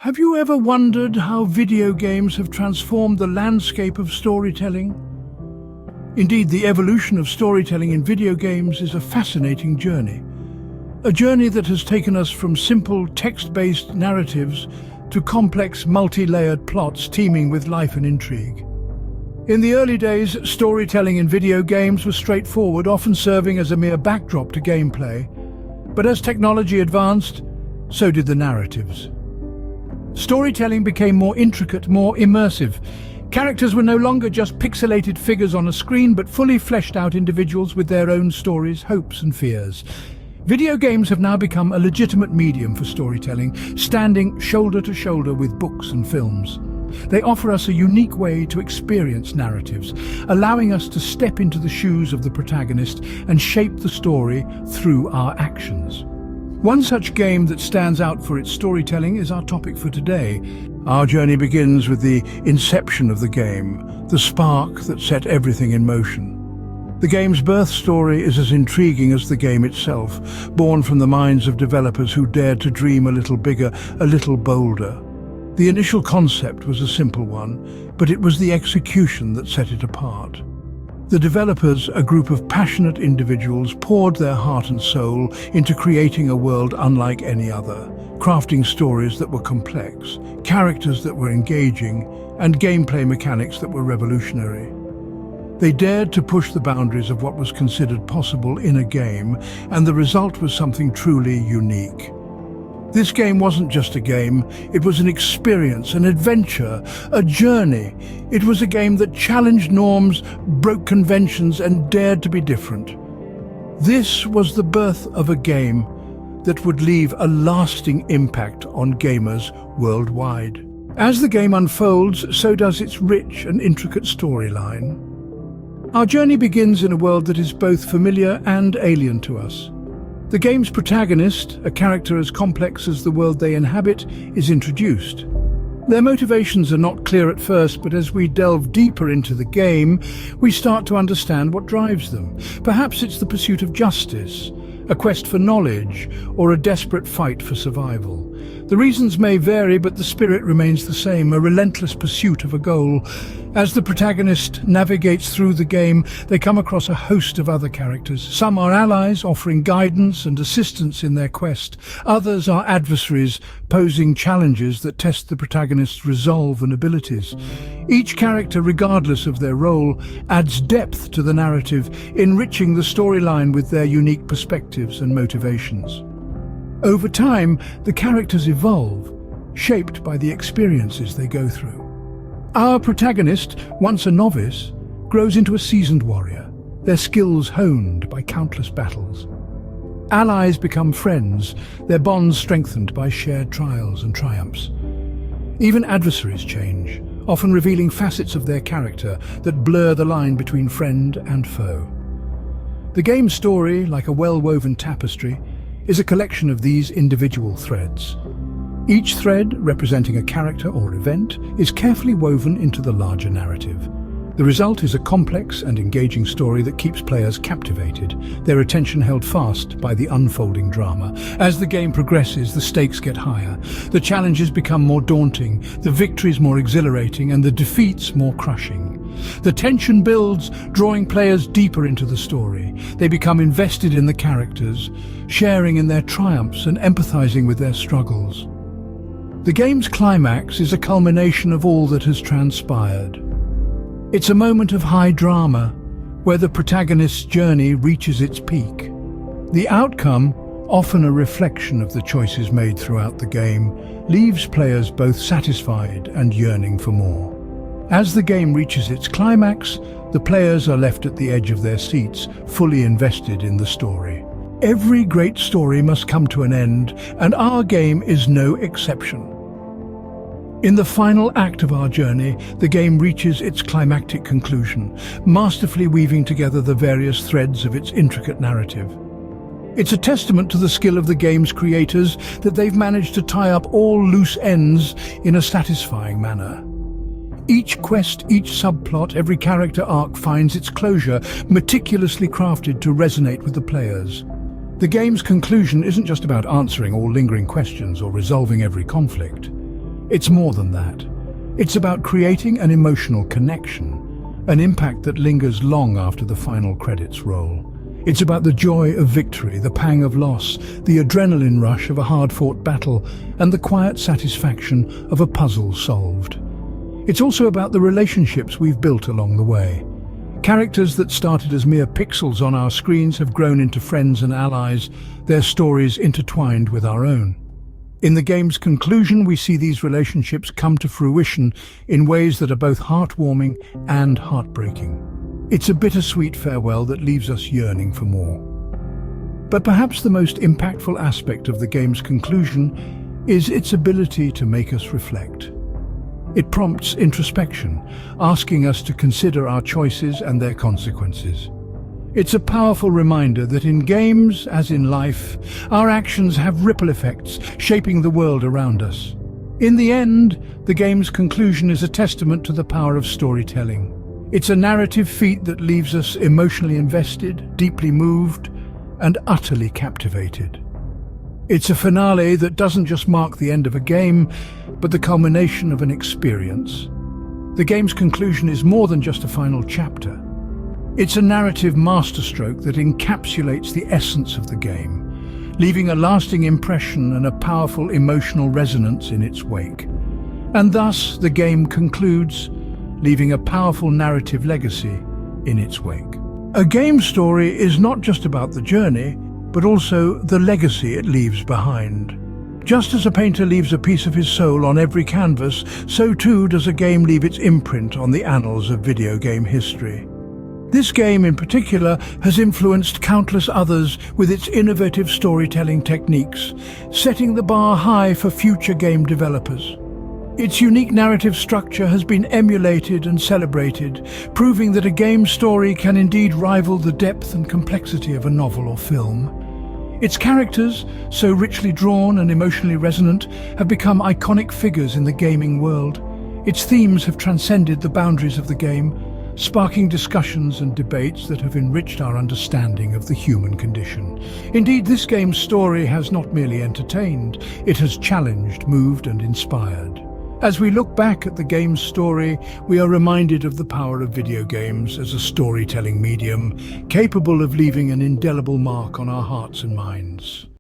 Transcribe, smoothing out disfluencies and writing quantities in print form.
Have you ever wondered how video games have transformed the landscape of storytelling? Indeed, the evolution of storytelling in video games is a fascinating journey. A journey that has taken us from simple text-based narratives to complex multi-layered plots teeming with life and intrigue. In the early days, storytelling in video games was straightforward, often serving as a mere backdrop to gameplay. But as technology advanced, so did the narratives. Storytelling became more intricate, more immersive. Characters were no longer just pixelated figures on a screen, but fully fleshed out individuals with their own stories, hopes and fears. Video games have now become a legitimate medium for storytelling, standing shoulder to shoulder with books and films. They offer us a unique way to experience narratives, allowing us to step into the shoes of the protagonist and shape the story through our actions. One such game that stands out for its storytelling is our topic for today. Our journey begins with the inception of the game, the spark that set everything in motion. The game's birth story is as intriguing as the game itself, born from the minds of developers who dared to dream a little bigger, a little bolder. The initial concept was a simple one, but it was the execution that set it apart. The developers, a group of passionate individuals, poured their heart and soul into creating a world unlike any other, crafting stories that were complex, characters that were engaging, and gameplay mechanics that were revolutionary. They dared to push the boundaries of what was considered possible in a game, and the result was something truly unique. This game wasn't just a game, it was an experience, an adventure, a journey. It was a game that challenged norms, broke conventions, and dared to be different. This was the birth of a game that would leave a lasting impact on gamers worldwide. As the game unfolds, so does its rich and intricate storyline. Our journey begins in a world that is both familiar and alien to us. The game's protagonist, a character as complex as the world they inhabit, is introduced. Their motivations are not clear at first, but as we delve deeper into the game, we start to understand what drives them. Perhaps it's the pursuit of justice, a quest for knowledge, or a desperate fight for survival. The reasons may vary, but the spirit remains the same, a relentless pursuit of a goal. As the protagonist navigates through the game, they come across a host of other characters. Some are allies, offering guidance and assistance in their quest. Others are adversaries, posing challenges that test the protagonist's resolve and abilities. Each character, regardless of their role, adds depth to the narrative, enriching the storyline with their unique perspectives and motivations. Over time, the characters evolve, shaped by the experiences they go through. Our protagonist, once a novice, grows into a seasoned warrior, their skills honed by countless battles. Allies become friends, their bonds strengthened by shared trials and triumphs. Even adversaries change, often revealing facets of their character that blur the line between friend and foe. The game's story, like a well-woven tapestry, is a collection of these individual threads. Each thread, representing a character or event, is carefully woven into the larger narrative. The result is a complex and engaging story that keeps players captivated, their attention held fast by the unfolding drama. As the game progresses, the stakes get higher. The challenges become more daunting, the victories more exhilarating, and the defeats more crushing. The tension builds, drawing players deeper into the story. They become invested in the characters, sharing in their triumphs and empathizing with their struggles. The game's climax is a culmination of all that has transpired. It's a moment of high drama, where the protagonist's journey reaches its peak. The outcome, often a reflection of the choices made throughout the game, leaves players both satisfied and yearning for more. As the game reaches its climax, the players are left at the edge of their seats, fully invested in the story. Every great story must come to an end, and our game is no exception. In the final act of our journey, the game reaches its climactic conclusion, masterfully weaving together the various threads of its intricate narrative. It's a testament to the skill of the game's creators that they've managed to tie up all loose ends in a satisfying manner. Each quest, each subplot, every character arc finds its closure, meticulously crafted to resonate with the players. The game's conclusion isn't just about answering all lingering questions or resolving every conflict. It's more than that. It's about creating an emotional connection, an impact that lingers long after the final credits roll. It's about the joy of victory, the pang of loss, the adrenaline rush of a hard-fought battle, and the quiet satisfaction of a puzzle solved. It's also about the relationships we've built along the way. Characters that started as mere pixels on our screens have grown into friends and allies, their stories intertwined with our own. In the game's conclusion, we see these relationships come to fruition in ways that are both heartwarming and heartbreaking. It's a bittersweet farewell that leaves us yearning for more. But perhaps the most impactful aspect of the game's conclusion is its ability to make us reflect. It prompts introspection, asking us to consider our choices and their consequences. It's a powerful reminder that in games, as in life, our actions have ripple effects, shaping the world around us. In the end, the game's conclusion is a testament to the power of storytelling. It's a narrative feat that leaves us emotionally invested, deeply moved, and utterly captivated. It's a finale that doesn't just mark the end of a game, but the culmination of an experience. The game's conclusion is more than just a final chapter. It's a narrative masterstroke that encapsulates the essence of the game, leaving a lasting impression and a powerful emotional resonance in its wake. And thus, the game concludes, leaving a powerful narrative legacy in its wake. A game story is not just about the journey, but also the legacy it leaves behind. Just as a painter leaves a piece of his soul on every canvas, so too does a game leave its imprint on the annals of video game history. This game in particular has influenced countless others with its innovative storytelling techniques, setting the bar high for future game developers. Its unique narrative structure has been emulated and celebrated, proving that a game story can indeed rival the depth and complexity of a novel or film. Its characters, so richly drawn and emotionally resonant, have become iconic figures in the gaming world. Its themes have transcended the boundaries of the game, sparking discussions and debates that have enriched our understanding of the human condition. Indeed, this game's story has not merely entertained, it has challenged, moved, and inspired. As we look back at the game's story, we are reminded of the power of video games as a storytelling medium, capable of leaving an indelible mark on our hearts and minds.